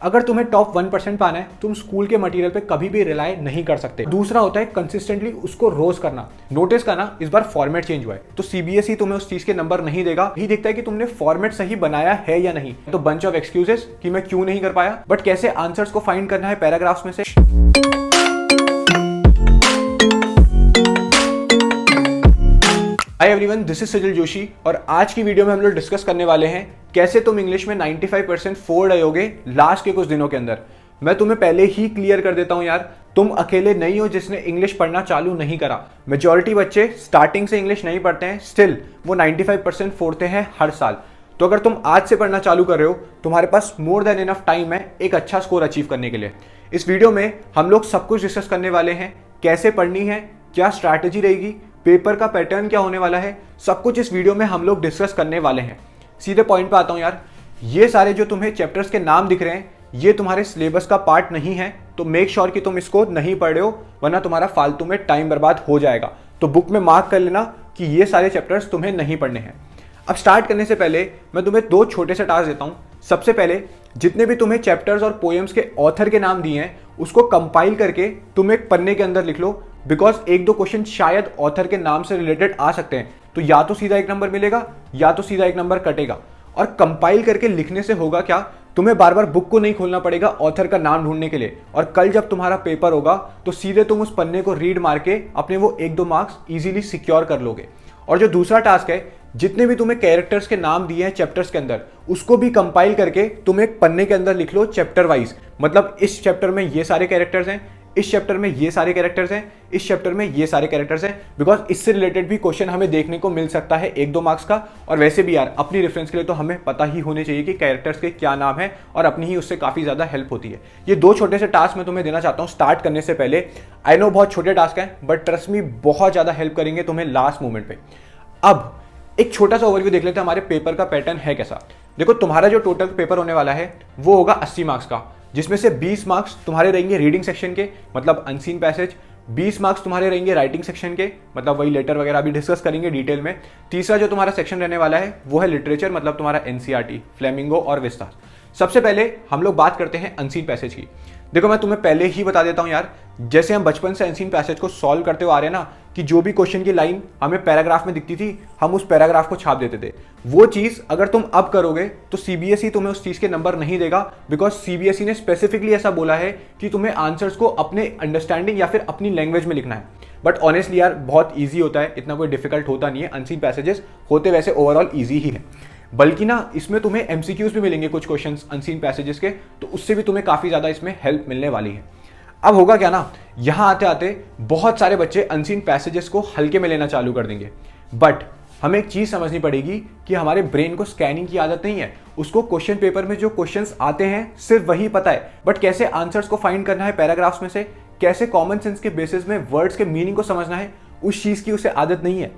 अगर तुम्हें टॉप 1% पाना है, तुम स्कूल के मटेरियल पे कभी भी रिलाय नहीं कर सकते। दूसरा होता है कंसिस्टेंटली उसको रोज करना। नोटिस करना, इस बार फॉर्मेट चेंज हुआ है, तो सीबीएसई तुम्हें उस चीज के नंबर नहीं देगा, ही देखता है कि तुमने फॉर्मेट सही बनाया है या नहीं। तो बंच ऑफ एक्सक्यूजेस कि मैं क्यों नहीं कर पाया, बट कैसे आंसर्स को फाइंड करना है पैराग्राफ्स में से। हाय एवरीवन, दिस इज सजल जोशी और आज की वीडियो में हम लोग डिस्कस करने वाले हैं कैसे तुम इंग्लिश में 95% फोड़ आयोगे लास्ट के कुछ दिनों के अंदर। मैं तुम्हें पहले ही क्लियर कर देता हूं यार, तुम अकेले नहीं हो जिसने इंग्लिश पढ़ना चालू नहीं करा। मेजॉरिटी बच्चे स्टार्टिंग से इंग्लिश नहीं पढ़ते हैं, स्टिल वो 95% फोड़ते हैं हर साल। तो अगर तुम आज से पढ़ना चालू कर रहे हो, तुम्हारे पास मोर देन इनफ टाइम है एक अच्छा स्कोर अचीव करने के लिए। इस वीडियो में हम लोग सब कुछ डिस्कस करने वाले हैं, कैसे पढ़नी है, क्या स्ट्रैटेजी रहेगी, पेपर का पैटर्न क्या होने वाला है, सब कुछ इस वीडियो में हम लोग डिस्कस करने वाले हैं। सीधे पॉइंट पे आता हूं यार, ये सारे जो तुम्हें चैप्टर्स के नाम दिख रहे हैं ये तुम्हारे सिलेबस का पार्ट नहीं है, तो मेक श्योर कि तुम इसको नहीं पढ़ रहे हो, वरना तुम्हारा फालतू में टाइम बर्बाद हो जाएगा। तो बुक में मार्क कर लेना कि ये सारे चैप्टर्स तुम्हें नहीं पढ़ने हैं। अब स्टार्ट करने से पहले मैं तुम्हें दो छोटे से टास्क देता हूं। सबसे पहले जितने भी तुम्हें चैप्टर्स और पोएम्स के ऑथर के नाम दिए हैं उसको कंपाइल करके तुम एक पन्ने के अंदर लिख लो, बिकॉज एक दो क्वेश्चन शायद ऑथर के नाम से रिलेटेड आ सकते हैं, तो या तो सीधा एक नंबर मिलेगा या तो सीधा एक नंबर कटेगा। और कंपाइल करके लिखने से होगा क्या, तुम्हें बार बार बुक को नहीं खोलना पड़ेगा ऑथर का नाम ढूंढने के लिए, और कल जब तुम्हारा पेपर होगा तो सीधे तुम उस पन्ने को रीड मार के अपने वो एक दो मार्क्स इजीली सिक्योर कर लोगे। और जो दूसरा टास्क है, जितने भी तुम्हें कैरेक्टर्स के नाम दिए हैं चैप्टर्स के अंदर उसको भी कंपाइल करके तुम एक पन्ने के अंदर लिख लो चैप्टर वाइज। मतलब इस चैप्टर में ये सारे कैरेक्टर्स हैं, इस चैप्टर में ये सारे कैरेक्टर्स हैं, इस चैप्टर में ये सारे कैरेक्टर्स हैं, बिकॉज इससे रिलेटेड भी क्वेश्चन हमें देखने को मिल सकता है एक दो मार्क्स का। और वैसे भी यार अपनी रेफरेंस के लिए तो हमें पता ही होने चाहिए कि कैरेक्टर्स के क्या नाम है, और अपनी ही उससे काफी ज्यादा हेल्प होती है। ये दो छोटे से टास्क मैं तुम्हें देना चाहता हूँ स्टार्ट करने से पहले। आई नो बहुत छोटे टास्क हैं, बट ट्रस्ट मी बहुत ज्यादा हेल्प करेंगे तुम्हें लास्ट मोमेंट पे। अब एक छोटा सा ओवरव्यू देख लेते हैं हमारे पेपर का पैटर्न है कैसा। देखो, तुम्हारा जो टोटल पेपर होने वाला है वो होगा 80 मार्क्स का, जिसमें से 20 मार्क्स तुम्हारे रहेंगे रीडिंग सेक्शन के, मतलब अनसीन पैसेज। 20 मार्क्स तुम्हारे रहेंगे राइटिंग सेक्शन के, मतलब वही लेटर वगैरह अभी डिस्कस करेंगे डिटेल में। तीसरा जो तुम्हारा सेक्शन रहने वाला है वो है लिटरेचर, मतलब तुम्हारा एनसीईआरटी, फ्लेमिंगो और विस्तार। सबसे पहले हम लोग बात करते हैं अनसीन पैसेज की। देखो, मैं तुम्हें पहले ही बता देता हूं यार, जैसे हम बचपन से अनसीन पैसेज को सॉल्व करते हुए आ रहे हैं ना, कि जो भी क्वेश्चन की लाइन हमें पैराग्राफ में दिखती थी हम उस पैराग्राफ को छाप देते थे। वो चीज अगर तुम अब करोगे तो सीबीएसई तुम्हें उस चीज के नंबर नहीं देगा, बिकॉज सीबीएसई ने स्पेसिफिकली ऐसा बोला है कि तुम्हें आंसर्स को अपने अंडरस्टैंडिंग या फिर अपनी लैंग्वेज में लिखना है। बट ऑनेस्टली यार बहुत ईजी होता है, इतना कोई डिफिकल्ट होता नहीं है। अनसीन पैसेजेस होते वैसे ओवरऑल ईजी ही है, बल्कि ना इसमें तुम्हें एमसीक्यूज भी मिलेंगे कुछ क्वेश्चंस अनसीन पैसेजेस के, तो उससे भी तुम्हें काफी ज्यादा इसमें हेल्प मिलने वाली है। अब होगा क्या ना, यहां आते आते बहुत सारे बच्चे अनसीन पैसेजेस को हल्के में लेना चालू कर देंगे, बट हमें एक चीज समझनी पड़ेगी कि हमारे ब्रेन को स्कैनिंग की आदत नहीं है। उसको क्वेश्चन पेपर में जो क्वेश्चंस आते हैं सिर्फ वही पता है, बट कैसे आंसर्स को फाइंड करना है पैराग्राफ्स में से, कैसे कॉमन सेंस के बेसिस में वर्ड्स के मीनिंग को समझना है, उस चीज की उसे आदत नहीं है।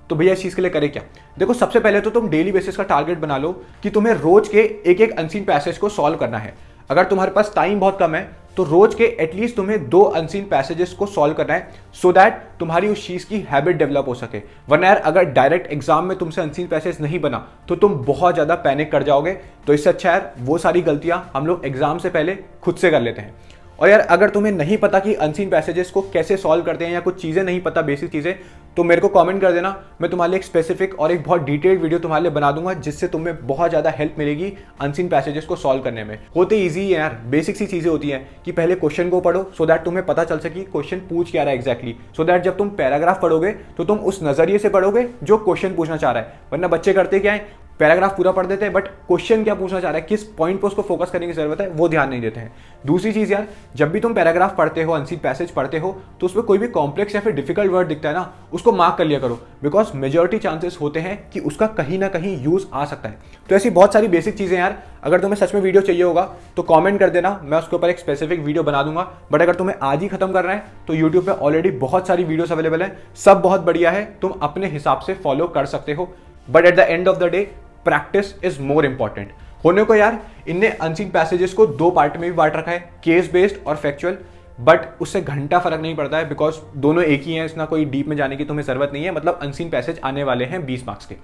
तो भैया इस चीज के लिए करे क्या? देखो, सबसे पहले तो तुम डेली बेसिस का टारगेट बना लो कि तुम्हें रोज के एक एक अनसीन पैसेज को सॉल्व करना है। अगर तुम्हारे पास टाइम बहुत कम है तो रोज के एटलीस्ट तुम्हें 2 अनसीन पैसेजेस को सॉल्व करना है, सो दैट तुम्हारी उस चीज की हैबिट डेवलप हो सके। वरना यार अगर डायरेक्ट एग्जाम में तुमसे अनसीन पैसेज नहीं बना तो तुम बहुत ज्यादा पैनिक कर जाओगे। तो इससे अच्छा यार वो सारी गलतियां हम लोग एग्जाम से पहले खुद से कर लेते हैं। और यार अगर तुम्हें नहीं पता कि अनसीन पैसेजेस को कैसे सॉल्व करते हैं या कुछ चीजें नहीं पता, बेसिक चीजें, तो मेरे को कमेंट कर देना, मैं तुम्हारे लिए एक स्पेसिफिक और एक बहुत डिटेल्ड वीडियो तुम्हारे लिए बना दूंगा, जिससे तुम्हें बहुत ज्यादा हेल्प मिलेगी अनसीन पैसेजेस को सॉल्व करने में। होते ईजी है यार, बेसिक सी चीजें होती हैं कि पहले क्वेश्चन को पढ़ो सो दैट तुम्हें पता चल सके क्वेश्चन पूछ क्या रहा है एग्जैक्टली, सो दैट जब तुम पैराग्राफ पढ़ोगे तो तुम उस नजरिए से पढ़ोगे जो क्वेश्चन पूछना चाह रहा है। वरना बच्चे करते क्या है, पैराग्राफ पूरा पढ़ देते हैं, बट क्वेश्चन क्या पूछना चाह रहा है, किस पॉइंट पर उसको फोकस करने की जरूरत है, वो ध्यान नहीं देते हैं। दूसरी चीज यार, जब भी तुम पैराग्राफ पढ़ते हो, अनसीन पैसेज पढ़ते हो, तो उसमें कोई भी कॉम्प्लेक्स या फिर डिफिकल्ट वर्ड दिखता है ना, उसको मार्क कर लिया करो, बिकॉज मेजॉरिटी चांसेस होते हैं कि उसका कहीं ना कहीं यूज आ सकता है। तो ऐसी बहुत सारी बेसिक चीजें यार, अगर तुम्हें सच में वीडियो चाहिए होगा तो कॉमेंट कर देना, मैं उसके ऊपर एक स्पेसिफिक वीडियो बना दूंगा। बट अगर तुम्हें आज ही खत्म करना है तो यूट्यूब पे ऑलरेडी बहुत सारी वीडियोस अवेलेबल है, सब बहुत बढ़िया है, तुम अपने हिसाब से फॉलो कर सकते हो। But at the end of the day practice is more important. होने को यार इनने अनसीन पैसेजेस को 2 पार्ट में भी बांट रखा है, केस बेस्ड और फैक्चुअल, बट उससे घंटा फर्क नहीं पड़ता है, बिकॉज दोनों एक ही हैं, इसना कोई डीप में जाने की तुम्हें जरूरत नहीं है। मतलब अनसीन पैसेज आने वाले हैं 20 मार्क्स के।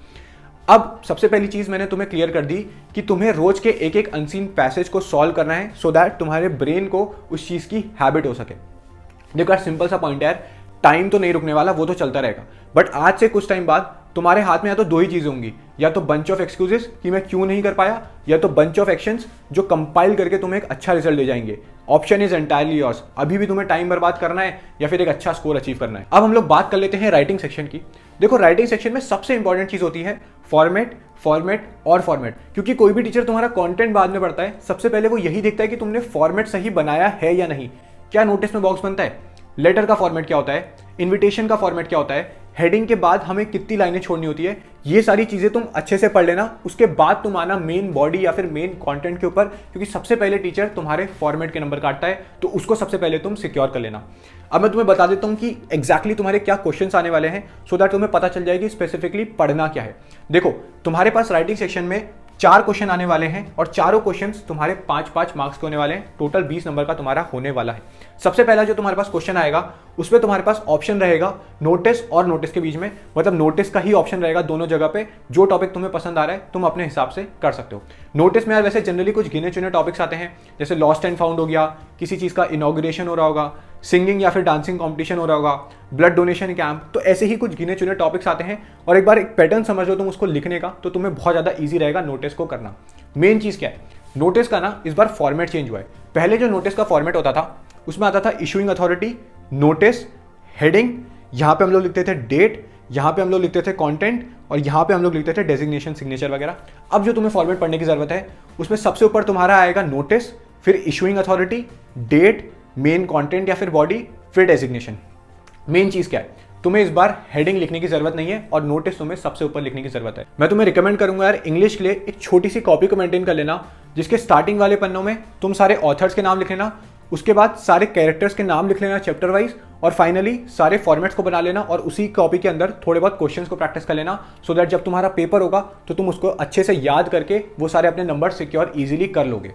अब सबसे पहली चीज मैंने तुम्हें क्लियर कर दी कि तुम्हें रोज के एक एक अनसीन पैसेज को सॉल्व करना है सो दैट तुम्हारे ब्रेन को उस चीज की हैबिट हो सके। देखो यार, सिंपल सा पॉइंट है यार, टाइम तो नहीं रुकने वाला, वो तो चलता रहेगा। बट आज से कुछ टाइम बाद तुम्हारे हाथ में या तो दो ही चीजें होंगी, या तो बंच ऑफ एक्सक्यूजेस कि मैं क्यों नहीं कर पाया, या तो बंच ऑफ एक्शंस जो कंपाइल करके तुम्हें एक अच्छा रिजल्ट दे जाएंगे। Option is entirely yours. अभी भी तुम्हें टाइम बर्बाद करना है या फिर एक अच्छा स्कोर अचीव करना है। अब हम लोग बात कर लेते हैं राइटिंग सेक्शन की। देखो, राइटिंग सेक्शन में सबसे इंपॉर्टेंट चीज होती है फॉर्मेट, फॉर्मेट और फॉर्मेट। क्योंकि कोई भी टीचर तुम्हारा कंटेंट बाद में पढ़ता है, सबसे पहले वो यही देखता है कि तुमने फॉर्मेट सही बनाया है या नहीं। क्या नोटिस में बॉक्स बनता है, लेटर का फॉर्मेट क्या होता है, इन्विटेशन का फॉर्मेट क्या होता है, हेडिंग के बाद हमें कितनी लाइनें छोड़नी होती है, ये सारी चीजें तुम अच्छे से पढ़ लेना। उसके बाद तुम आना मेन बॉडी या फिर मेन कंटेंट के ऊपर, क्योंकि सबसे पहले टीचर तुम्हारे फॉर्मेट के नंबर काटता है, तो उसको सबसे पहले तुम सिक्योर कर लेना। अब मैं तुम्हें बता देता हूं कि एग्जैक्टली तुम्हारे क्या क्वेश्चंस आने वाले हैं, सो दैट तुम्हें पता चल जाएगी स्पेसिफिकली पढ़ना क्या है। देखो, तुम्हारे पास राइटिंग सेक्शन में 4 क्वेश्चन आने वाले हैं और चारों क्वेश्चंस तुम्हारे 5-5 मार्क्स के होने वाले हैं। टोटल 20 नंबर का तुम्हारा होने वाला है। सबसे पहला जो तुम्हारे पास क्वेश्चन आएगा, उसमें तुम्हारे पास ऑप्शन रहेगा नोटिस और नोटिस के बीच में, मतलब नोटिस का ही ऑप्शन रहेगा दोनों जगह पे। जो टॉपिक तुम्हें पसंद आ रहा है तुम अपने हिसाब से कर सकते हो। नोटिस में यार वैसे जनरली कुछ गिने चुने टॉपिक्स आते हैं, जैसे लॉस्ट एंड फाउंड हो गया, किसी चीज का इनॉग्रेशन हो रहा होगा, सिंगिंग या फिर डांसिंग कॉम्पिटिशन हो रहा होगा, ब्लड डोनेशन कैंप, तो ऐसे ही कुछ गिने चुने टॉपिक्स आते हैं। और एक बार एक पैटर्न समझ लो तुम उसको लिखने का, तो तुम्हें बहुत ज्यादा ईजी रहेगा नोटिस को करना। मेन चीज क्या है, नोटिस का ना इस बार फॉर्मेट चेंज हुआ है। पहले जो नोटिस का फॉर्मेट होता था उसमें आता था इशूइंग अथॉरिटी, नोटिस, हेडिंग, यहाँ पे हम लोग लिखते थे डेट, यहाँ पे हम लोग लिखते थे कंटेंट, और यहाँ पे हम लोग लिखते थे डेजिग्नेशन, सिग्नेचर वगैरह। अब जो तुम्हें फॉर्मेट पढ़ने की जरूरत है, उसमें सबसे ऊपर तुम्हारा आएगा नोटिस, फिर issuing authority, date, main content या फिर बॉडी, फिर डेजिग्नेशन। मेन चीज क्या है, तुम्हें इस बार हेडिंग लिखने की जरूरत नहीं है और नोटिस तुम्हें सबसे ऊपर लिखने की जरूरत है। मैं तुम्हें रिकमेंड करूंगा यार, इंग्लिश के लिए एक छोटी सी कॉपी को मेंटेन कर लेना, जिसके स्टार्टिंग वाले पन्नों में तुम सारे ऑथर्स के नाम लिख लेना, उसके बाद सारे कैरेक्टर्स के नाम लिख लेना चैप्टर वाइज, और फाइनली सारे फॉर्मेट्स को बना लेना और उसी कॉपी के अंदर थोड़े बहुत क्वेश्चंस को प्रैक्टिस कर लेना, सो दैट जब तुम्हारा पेपर होगा तो तुम उसको अच्छे से याद करके वो सारे अपने नंबर सिक्योर इजीली कर लोगे।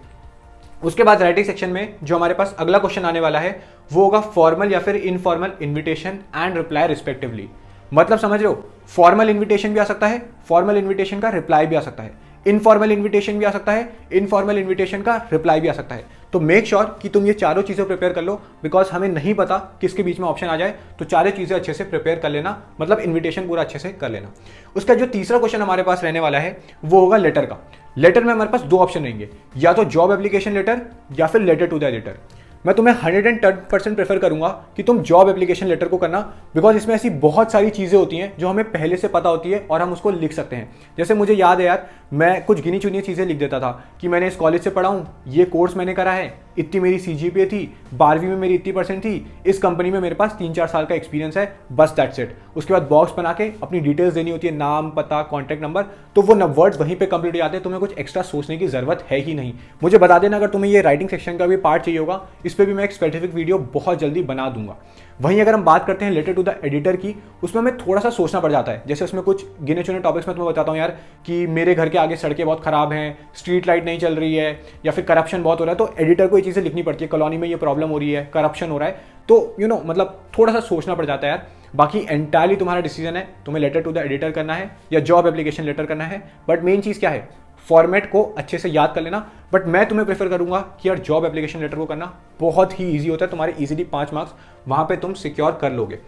उसके बाद राइटिंग सेक्शन में जो हमारे पास अगला क्वेश्चन आने वाला है वो होगा फॉर्मल या फिर informal invitation and reply respectively. मतलब समझ रहे हो, फॉर्मल इन्विटेशन भी आ सकता है, फॉर्मल इन्विटेशन का रिप्लाई भी आ सकता है, इनफॉर्मल इन्विटेशन भी आ सकता है, इनफॉर्मल इन्विटेशन का रिप्लाई भी आ सकता है। तो मेक श्योर कि तुम ये चारों चीजें प्रिपेयर कर लो, बिकॉज हमें नहीं पता किसके बीच में ऑप्शन आ जाए, तो चारों चीजें अच्छे से प्रिपेयर कर लेना, मतलब इन्विटेशन पूरा अच्छे से कर लेना। उसका जो तीसरा क्वेश्चन हमारे पास रहने वाला है वो होगा लेटर का। लेटर में हमारे पास 2 ऑप्शन रहेंगे, या तो जॉब एप्लीकेशन लेटर या फिर लेटर टू द एडिटर। मैं तुम्हें 110% प्रेफर करूंगा कि तुम जॉब एप्लीकेशन लेटर को करना, बिकॉज इसमें ऐसी बहुत सारी चीजें होती हैं जो हमें पहले से पता होती है और हम उसको लिख सकते हैं। जैसे मुझे याद है यार, मैं कुछ गिनी चुनी चीजें लिख देता था कि मैंने इस कॉलेज से पढ़ा हूं, ये कोर्स मैंने करा है, इतनी मेरी CGPA थी, 12वीं में मेरी इतनी % थी, इस कंपनी में मेरे पास 3-4 साल का एक्सपीरियंस है, बस दैट्स इट। उसके बाद बॉक्स बना के अपनी डिटेल्स देनी होती है, नाम, पता, कॉन्टैक्ट नंबर, तो वो वर्ड्स वहीं पे कंप्लीट हो जाते हैं। तुम्हें कुछ एक्स्ट्रा सोचने की जरूरत है ही नहीं। मुझे बता देना अगर तुम्हें ये राइटिंग सेक्शन का भी पार्ट चाहिए होगा, इस पर भी मैं एक स्पेसिफिक वीडियो बहुत जल्दी बना दूंगा। वहीं अगर हम बात करते हैं लेटर टू द एडिटर की, उसमें हमें थोड़ा सा सोचना पड़ जाता है। जैसे उसमें कुछ गिने चुने टॉपिक्स में तुम्हें बताता हूँ यार, कि मेरे घर के आगे सड़कें बहुत खराब हैं, स्ट्रीट लाइट नहीं चल रही है, या फिर करप्शन बहुत हो रहा है, तो एडिटर को ये चीज़ें लिखनी पड़ती है, कॉलोनी में ये प्रॉब्लम हो रही है, करप्शन हो रहा है, तो मतलब थोड़ा सा सोचना पड़ जाता है यार। बाकी एंटायरली तुम्हारा डिसीजन है, तुम्हें लेटर टू द एडिटर करना है या जॉब एप्लीकेशन लेटर करना है। बट मेन चीज़ क्या है, फॉर्मेट को अच्छे से याद कर लेना। बट मैं तुम्हें प्रेफर करूंगा कि यार जॉब एप्लीकेशन लेटर को करना बहुत ही ईजी होता है, तुम्हारे इजीली 5 मार्क्स वहां पे तुम सिक्योर कर लोगे।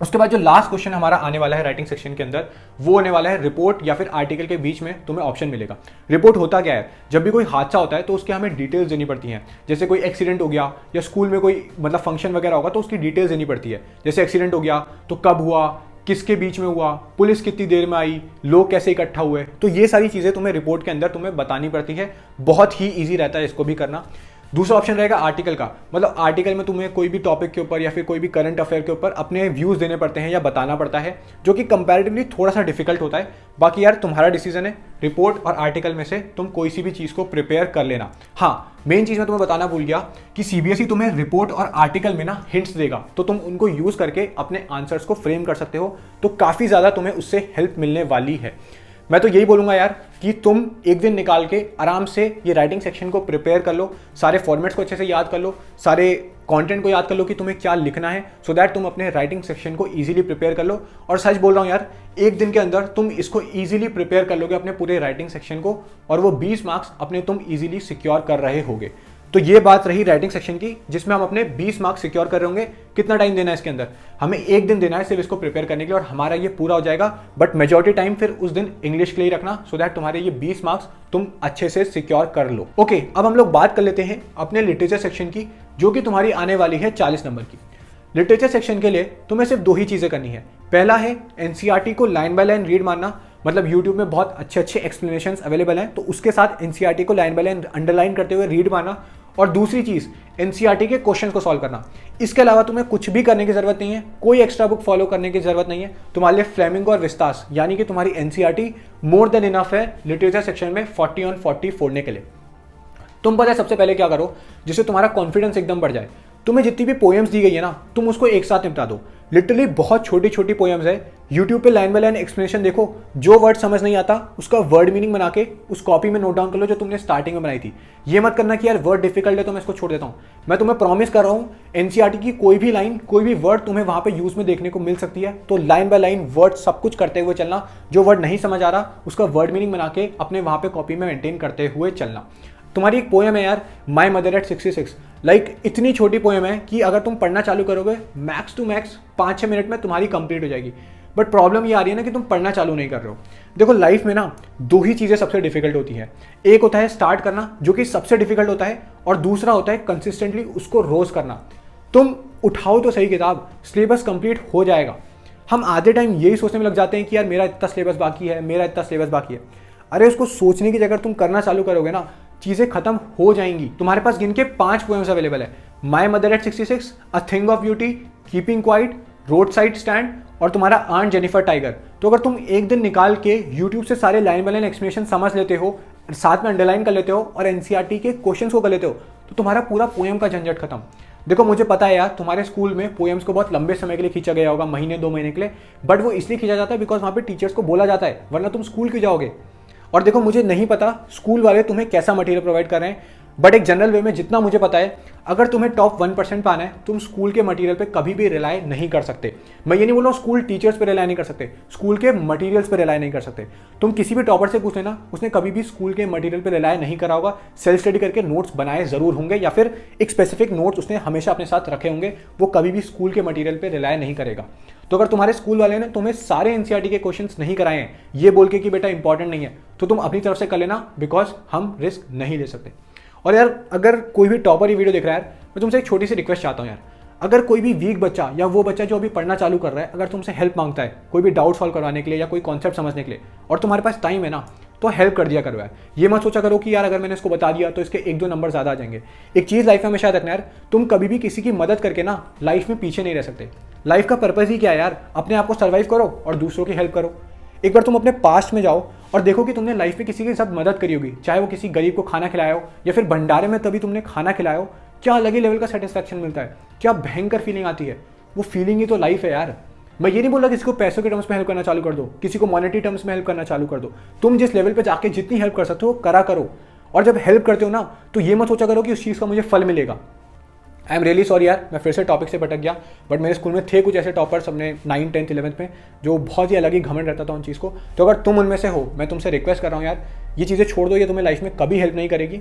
उसके बाद जो लास्ट क्वेश्चन हमारा आने वाला है राइटिंग सेक्शन के अंदर, वो होने वाला है रिपोर्ट या फिर आर्टिकल के बीच में तुम्हें ऑप्शन मिलेगा। रिपोर्ट होता क्या है, जब भी कोई हादसा होता है तो उसके हमें डिटेल्स देनी पड़ती हैं। जैसे कोई एक्सीडेंट हो गया या स्कूल में कोई फंक्शन वगैरह होगा तो उसकी डिटेल्स देनी पड़ती है। जैसे एक्सीडेंट हो गया तो कब हुआ, किसके बीच में हुआ, पुलिस कितनी देर में आई, लोग कैसे इकट्ठा हुए, तो ये सारी चीजें तुम्हें रिपोर्ट के अंदर तुम्हें बतानी पड़ती है। बहुत ही ईजी रहता है इसको भी करना। दूसरा ऑप्शन रहेगा आर्टिकल का, मतलब आर्टिकल में तुम्हें कोई भी टॉपिक के ऊपर या फिर कोई भी करंट अफेयर के ऊपर अपने व्यूज देने पड़ते हैं या बताना पड़ता है, जो कि कंपैरेटिवली थोड़ा सा डिफिकल्ट होता है। बाकी यार तुम्हारा डिसीजन है, रिपोर्ट और आर्टिकल में से तुम कोई सी भी चीज को प्रिपेयर कर लेना। हाँ, मेन चीज मैं तुम्हें बताना भूल गया कि CBSE तुम्हें रिपोर्ट और आर्टिकल में ना हिंट्स देगा, तो तुम उनको यूज करके अपने आंसर्स को फ्रेम कर सकते हो, तो काफी ज्यादा तुम्हें उससे हेल्प मिलने वाली है। मैं तो यही बोलूंगा यार कि तुम एक दिन निकाल के आराम से ये राइटिंग सेक्शन को प्रिपेयर कर लो, सारे फॉर्मेट्स को अच्छे से याद कर लो, सारे कंटेंट को याद कर लो कि तुम्हें क्या लिखना है, सो दैट तुम अपने राइटिंग सेक्शन को इजीली प्रिपेयर कर लो। और सच बोल रहा हूँ यार, एक दिन के अंदर तुम इसको इजीली प्रिपेयर कर लोगे अपने पूरे राइटिंग सेक्शन को, और वो 20 मार्क्स अपने तुम इजीली सिक्योर कर रहे होगे। तो ये बात रही राइटिंग सेक्शन की, जिसमें हम अपने 20 मार्क्स सिक्योर कर रहे होंगे। कितना टाइम देना है इसके अंदर? हमें एक दिन देना है सिर्फ इसको प्रिपेयर करने के लिए, और हमारा ये पूरा हो जाएगा। बट मेजॉरिटी टाइम फिर उस दिन इंग्लिश के लिए रखना, सो दैट तुम्हारे ये 20 मार्क्स तुम अच्छे से सिक्योर कर लो। ओके, अब हम लोग बात कर लेते हैं अपने लिटरेचर सेक्शन की, जो कि तुम्हारी आने वाली है 40 नंबर की। लिटरेचर सेक्शन के लिए तुम्हें सिर्फ 2 ही चीजें करनी है। पहला है एनसीईआरटी को लाइन बाय लाइन रीड मारना, मतलब यूट्यूब में बहुत अच्छे अच्छे एक्सप्लेनेशंस अवेलेबल हैं, तो उसके साथ एनसीईआरटी को लाइन बाय लाइन अंडरलाइन करते हुए रीड मारना। और दूसरी चीज एनसीईआरटी के क्वेश्चंस को सॉल्व करना। इसके अलावा तुम्हें कुछ भी करने की जरूरत नहीं है, कोई एक्स्ट्रा बुक फॉलो करने की जरूरत नहीं है। तुम्हारे लिए फ्लेमिंगो और विस्तास यानी कि तुम्हारी एनसीईआरटी मोर देन इनफ है लिटरेचर सेक्शन में 40 on 40 फोड़ने के लिए। तुम पता है सबसे पहले क्या करो जिससे तुम्हारा कॉन्फिडेंस एकदम बढ़ जाए? तुम्हें जितनी भी पोएम्स दी गई है ना, तुम उसको एक साथ निपटा दो। लिटरली बहुत छोटी छोटी पोएम्स है, यूट्यूब पे लाइन बाय लाइन एक्सप्लेनेशन देखो, जो वर्ड समझ नहीं आता उसका वर्ड मीनिंग बना के उस कॉपी में नोट डाउन कर लो जो तुमने स्टार्टिंग में बनाई थी। ये मत करना कि यार वर्ड डिफिकल्ट है तो मैं इसको छोड़ देता हूँ। मैं तुम्हें प्रॉमिस कर रहा हूँ एनसीईआरटी की कोई भी लाइन, कोई भी वर्ड तुम्हें वहां पे यूज में देखने को मिल सकती है, तो लाइन बाय लाइन वर्ड सब कुछ करते हुए चलना। जो वर्ड नहीं समझ आ रहा उसका वर्ड मीनिंग बना के अपने वहां पे कॉपी में मेंटेन करते हुए चलना। तुम्हारी एक पोएम है यार, माई मदर एट 66, लाइक इतनी छोटी पोएम है कि अगर तुम पढ़ना चालू करोगे मैक्स टू मैक्स 5-6 मिनट में तुम्हारी कंप्लीट हो जाएगी। बट प्रॉब्लम ये आ रही है ना कि तुम पढ़ना चालू नहीं कर रहे हो। देखो लाइफ में ना 2 ही चीज़ें सबसे डिफिकल्ट होती है। एक होता है स्टार्ट करना, जो कि सबसे डिफिकल्ट होता है, और दूसरा होता है कंसिस्टेंटली उसको रोज करना। तुम उठाओ तो सही किताब, सिलेबस कंप्लीट हो जाएगा। हम आधे टाइम यही सोचने में लग जाते हैं कि यार मेरा इतना सिलेबस बाकी है, मेरा इतना सिलेबस बाकी है। अरे उसको सोचने की जगह तुम करना चालू करोगे ना, चीजें खत्म हो जाएंगी। तुम्हारे पास गिन के 5 पोएम्स अवेलेबल है, my mother eight 66, a thing of beauty, keeping quiet, road side stand, और तुम्हारा आंट जेनिफर टाइगर। तो अगर तुम एक दिन निकाल के यूट्यूब से सारे लाइन बाय लाइन एक्सप्लेनेशन समझ लेते हो, साथ में अंडरलाइन कर लेते हो और एनसीईआरटी के क्वेश्चंस को कर लेते हो, तो तुम्हारा पूरा पोएम का झंझट खत्म। देखो मुझे पता है यार तुम्हारे स्कूल में पोएम्स को बहुत लंबे समय के लिए खींचा गया होगा, महीने 2 महीने के लिए, बट वो इसलिए खींचा जाता है बिकॉज वहाँ पे टीचर्स को बोला जाता है, वरना तुम स्कूल क्यों जाओगे। और देखो मुझे नहीं पता स्कूल वाले तुम्हें कैसा मटेरियल प्रोवाइड कर रहे हैं, बट एक जनरल वे में जितना मुझे पता है, अगर तुम्हें टॉप 1% पाना है, तुम स्कूल के मटेरियल पे कभी भी रिलाई नहीं कर सकते। मैं ये नहीं बोल रहा हूँ स्कूल टीचर्स पे रिलाई नहीं कर सकते, स्कूल के मटेरियल्स पे रिलाई नहीं कर सकते। तुम किसी भी टॉपर से पूछ लेना, उसने कभी भी स्कूल के मटेरियल पे रिलाई नहीं करा होगा। सेल्फ स्टडी करके नोट्स बनाए जरूर होंगे, या फिर एक स्पेसिफिक नोट्स उसने हमेशा अपने साथ रखे होंगे। वो कभी भी स्कूल के मटेरियल पे रिलाई नहीं करेगा। तो अगर तुम्हारे स्कूल वाले ने तुम्हें सारे एनसीईआरटी के क्वेश्चंस नहीं कराए हैं ये बोल के कि बेटा इंपॉर्टेंट नहीं है, तो तुम अपनी तरफ से कर लेना, बिकॉज हम रिस्क नहीं ले सकते। और यार अगर कोई भी टॉपर ये वीडियो देख रहा है, मैं तुमसे एक छोटी सी रिक्वेस्ट चाहता हूँ यार, अगर कोई भी वीक बच्चा या वो बच्चा जो अभी पढ़ना चालू कर रहा है, अगर तुमसे हेल्प मांगता है कोई भी डाउट सॉल्व करवाने के लिए या कोई कॉन्सेप्ट समझने के लिए, और तुम्हारे पास टाइम है ना, तो हेल्प कर दिया करो यार। ये मत सोचा करो कि यार अगर मैंने इसको बता दिया तो इसके 1-2 नंबर ज़्यादा आ जाएंगे। एक चीज़ लाइफ में हमेशा रखना यार, तुम कभी भी किसी की मदद करके ना लाइफ में पीछे नहीं रह सकते। लाइफ का पर्पज़ ही क्या है यार? अपने आप को सर्वाइव करो और दूसरों की हेल्प करो। एक बार तुम अपने पास्ट में जाओ और देखो कि तुमने लाइफ में किसी के साथ मदद करी होगी, चाहे वो किसी गरीब को खाना खिलाया हो या फिर भंडारे में तभी तुमने खाना खिलाया हो, क्या अलग ही लेवल का सेटिस्फैक्शन मिलता है, क्या भयंकर फीलिंग आती है। वो फीलिंग ही तो लाइफ है यार। मैं ये नहीं बोल रहा किसी को पैसों के टर्म्स में हेल्प करना चालू कर दो, किसी को मॉनेटरी टर्म्स में हेल्प करना चालू कर दो। तुम जिस लेवल पे जाके जितनी हेल्प कर सकते हो करा करो। और जब हेल्प करते हो ना, तो ये मत सोचा करो कि उस चीज़ का मुझे फल मिलेगा। आई एम रियली सॉरी यार, मैं फिर से टॉपिक से भटक गया, बट मेरे स्कूल में थे कुछ ऐसे टॉपर्स अपने 9th 10th 11th में जो बहुत ही अलग ही घमंड रहता था उन चीज़ को। तो अगर तुम उनमें से हो, मैं तुमसे रिक्वेस्ट कर रहा हूँ यार, ये चीज़ें छोड़ दो, ये तुम्हें लाइफ में कभी हेल्प नहीं करेगी।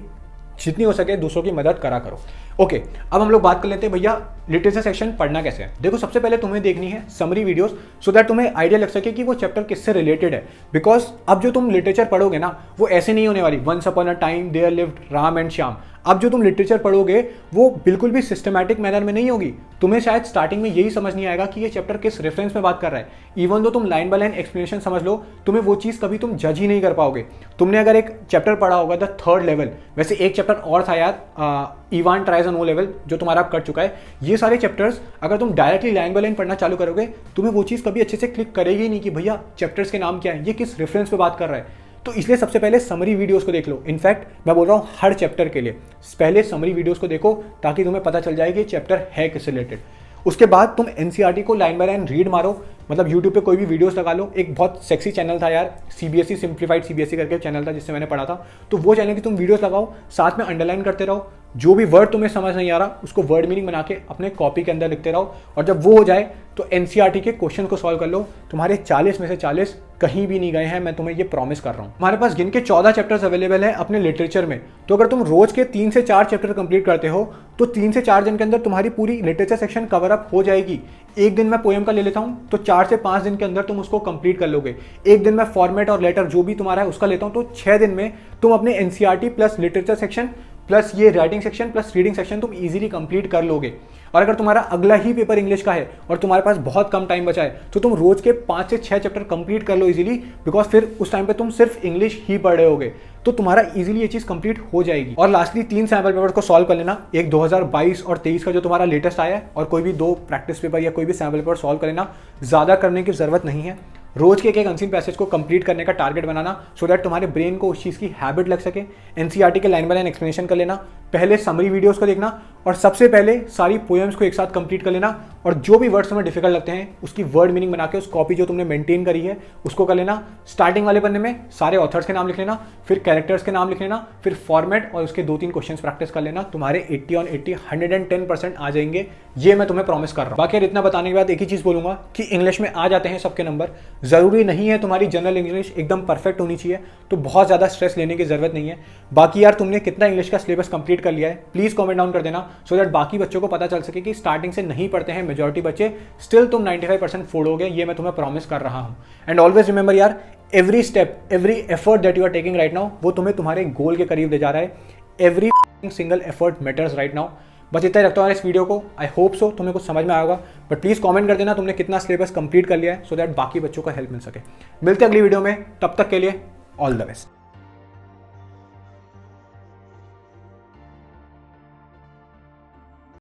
जितनी हो सके दूसरों की मदद करा करो। ओके, अब हम लोग बात कर लेते हैं भैया लिटरेचर सेक्शन पढ़ना कैसे है। देखो सबसे पहले तुम्हें देखनी है समरी वीडियोस, सो दैट तुम्हें आइडिया लग सके कि वो चैप्टर किससे रिलेटेड है। बिकॉज अब जो तुम लिटरेचर पढ़ोगे ना, वो ऐसे नहीं होने वाली once upon a time there lived Ram and Shyam. अब जो तुम लिटरेचर पढ़ोगे वो बिल्कुल भी सिस्टमैटिक मैनर में नहीं होगी। तुम्हें शायद स्टार्टिंग में यही समझ नहीं आएगा कि ये चैप्टर किस रेफरेंस में बात कर रहा है। इवन दो तुम लाइन बाय लाइन एक्सप्लेनेशन समझ लो, तुम्हें वो चीज़ कभी तुम जज ही नहीं कर पाओगे। तुमने अगर एक चैप्टर पढ़ा होगा द 3rd लेवल, वैसे एक चैप्टर और था यार even tries on O level, जो तुम्हारा कट चुका है। ये सारे चैप्टर्स अगर तुम डायरेक्टली लाइन बाय लाइन पढ़ना चालू करोगे, तुम्हें वो चीज़ कभी अच्छे से क्लिक करेगी नहीं कि भैया चैप्टर्स के नाम क्या है, ये किस रेफरेंस पे बात कर रहा है। तो इसलिए सबसे पहले समरी वीडियोस को देख लो। इनफैक्ट मैं बोल रहा हूँ हर चैप्टर के लिए पहले समरी वीडियोस को देखो, ताकि तुम्हें पता चल जाए कि चैप्टर है किस रिलेटेड। उसके बाद तुम एनसीईआरटी को लाइन बाय लाइन रीड मारो, मतलब यूट्यूब पे कोई भी वीडियोस लगा लो। एक बहुत सेक्सी चैनल था यार, सीबीएसई सिंप्लीफाइड सीबीएसई करके चैनल था जिससे मैंने पढ़ा था, तो वो चैनल की तुम वीडियोस लगाओ, साथ में अंडरलाइन करते रहो। जो भी वर्ड तुम्हें समझ नहीं आ रहा उसको वर्ड मीनिंग बना के अपने कॉपी के अंदर लिखते रहो, और जब वो हो जाए तो एनसीईआरटी के क्वेश्चन को सॉल्व कर लो। तुम्हारे 40 में से 40 कहीं भी नहीं गए हैं, मैं तुम्हें ये प्रॉमिस कर रहा हूँ। हमारे पास गिन के 14 चैप्टर्स अवेलेबल हैं अपने लिटरेचर में, तो अगर तुम रोज के 3 से 4 चैप्टर कंप्लीट करते हो तो 3 से 4 दिन के अंदर तुम्हारी पूरी लिटरेचर सेक्शन कवर अप हो जाएगी। एक दिन मैं पोएम का ले लेता हूँ तो 4 से 5 दिन के अंदर तुम उसको कंप्लीट कर लोगे। एक दिन मैं फॉर्मेट और लेटर जो भी तुम्हारा है उसका लेता हूँ तो 6 दिन में तुम अपने NCERT plus literature section plus ये writing section plus reading section तुम इजीली कंप्लीट कर लोगे। और अगर तुम्हारा अगला ही पेपर इंग्लिश का है और तुम्हारे पास बहुत कम टाइम बचा है तो तुम रोज के 5 से 6 चैप्टर कंप्लीट कर लो इजीली, बिकॉज फिर उस टाइम पे तुम सिर्फ इंग्लिश ही पढ़ रहे होगे, तो तुम्हारा इजीली ये चीज कंप्लीट हो जाएगी। और लास्टली 3 सैम्पल पेपर को सॉल्व कर लेना, एक 2022 और 23 का जो तुम्हारा लेटेस्ट आया है, और कोई भी 2 प्रैक्टिस पेपर या कोई भी सैम्पल पेपर सॉल्व कर लेना। ज्यादा करने की जरूरत नहीं है, रोज के एक अनसीन पैसेज को कंप्लीट करने का टारगेट बनाना, सो दैट तुम्हारे ब्रेन को उस चीज़ की हैबिट लग सके। एनसीईआरटी के लाइन बाय लाइन एक्सप्लेनेशन कर लेना, पहले समरी वीडियोस को देखना, और सबसे पहले सारी पोएम्स को एक साथ कंप्लीट कर लेना, और जो भी वर्ड्स तुम्हें डिफिकल्ट लगते हैं उसकी वर्ड मीनिंग बना के उस कॉपी जो तुमने मेंटेन करी है उसको कर लेना। स्टार्टिंग वाले पन्ने में सारे ऑथर्स के नाम लिख लेना, फिर कैरेक्टर्स के नाम लिख लेना, फिर फॉर्मेट और उसके 2-3 क्वेश्चंस प्रैक्टिस कर लेना। तुम्हारे 80 ऑन 80 110% आ जाएंगे, ये मैं तुम्हें प्रॉमिस कर रहा हूँ। बाकी इतना बताने के बाद एक ही चीज़ बोलूंगा कि इंग्लिश में आ जाते हैं सबके नंबर, जरूरी नहीं है तुम्हारी जनरल इंग्लिश एकदम परफेक्ट होनी चाहिए, तो बहुत ज़्यादा स्ट्रेस लेने की जरूरत नहीं है। बाकी यार तुमने कितना इंग्लिश का सिलेबस कंप्लीट कर लिया है प्लीज़ कमेंट डाउन कर देना, सो दैट बाकी बच्चों को पता चल सके कि स्टार्टिंग से नहीं पढ़ते हैं मेजॉरिटी बच्चे, स्टिल तुम 95% फोड़ोगे, ये मैं तुम्हें प्रॉमिस कर रहा हूँ। एंड ऑलवेज रिमेंबर यार, every step every effort that you are taking right now वो तुम्हें तुम्हारे गोल के करीब ले जा रहा है। Every single effort matters right now. बस इतना ही रखता हूँ इस वीडियो को, आई होप सो तुम्हें कुछ समझ में आएगा, बट प्लीज़ कमेंट कर देना तुमने कितना सिलेबस कंप्लीट कर लिया है, सो दैट बाकी बच्चों को हेल्प मिल सके। मिलते हैं अगली वीडियो में, तब तक के लिए ऑल द बेस्ट।